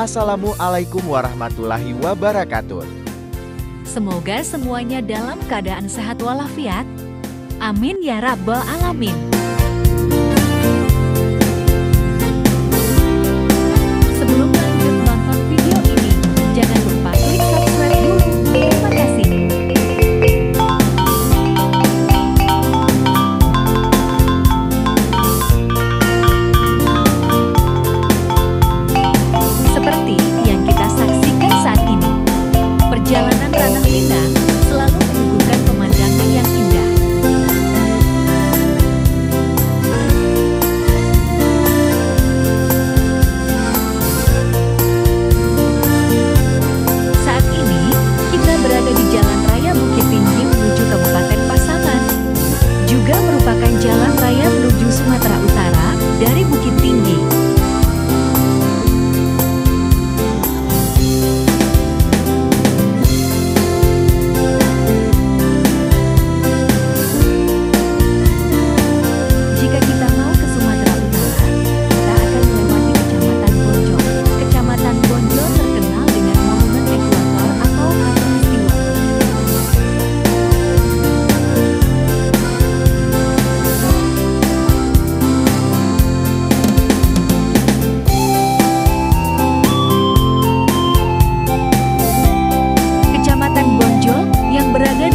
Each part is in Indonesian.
Assalamualaikum warahmatullahi wabarakatuh. Semoga semuanya dalam keadaan sehat walafiat. Amin ya rabbal alamin. Sebelum lanjut nonton video ini, jangan lupa klik subscribe dulu. Terima kasih. Seperti yang kita saksikan saat ini, perjalanan Ranah Linda selalu menyuguhkan pemandangan yang indah. Saat ini, kita berada di Jalan Raya Bukit Tinggi menuju Kabupaten Pasaman. Juga merupakan jalan raya menuju Sumatera Utara dari Bukit Tinggi.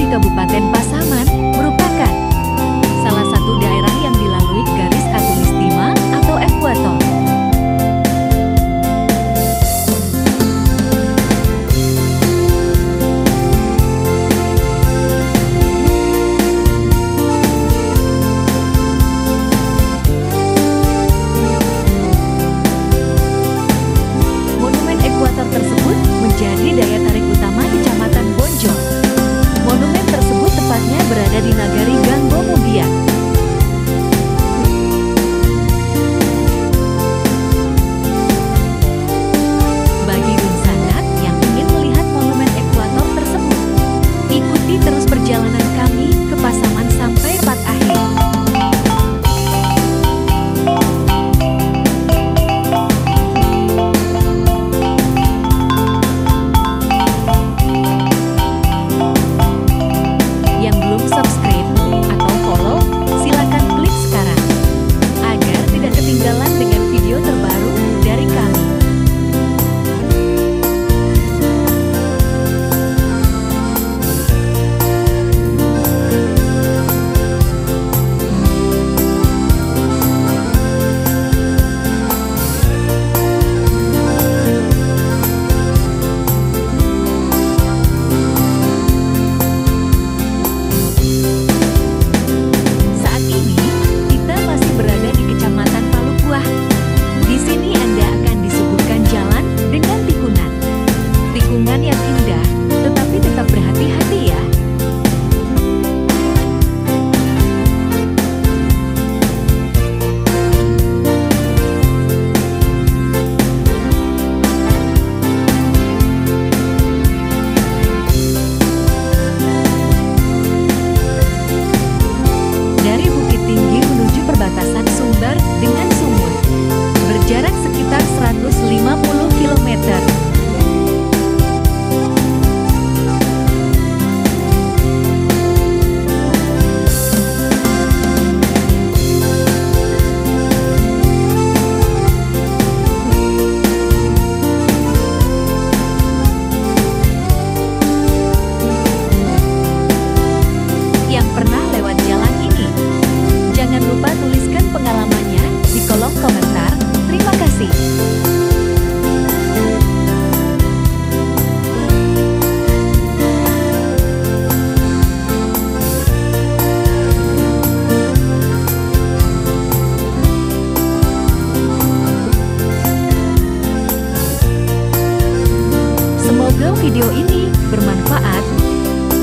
Kabupaten Pasaman merupakan salah satu daerah yang dilalui garis khatulistiwa atau ekuator. Monumen ekuator tersebut menjadi daya tarik utama Kecamatan Bonjol. Monumen tersebut tepatnya berada di Nagari Ganggo Mumbia. Bagi Runsangat yang ingin melihat monumen ekuator tersebut, ikuti terus perjalanan kami ke Pasaman sampai part akhir. Subscribe atau follow, silakan klik sekarang agar tidak ketinggalan dengan video terbaru dari kami. Yang indah, tetapi tetap berhati-hati ya. Dari Bukit Tinggi menuju perbatasan Sumbar dengan Sumut, berjarak sekitar 150 km. Yang pernah lewat jalan ini, jangan lupa tuliskan pengalamannya di kolom komentar. Terima kasih. Semoga video ini bermanfaat.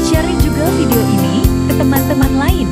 Share juga video ini ke teman-teman lain.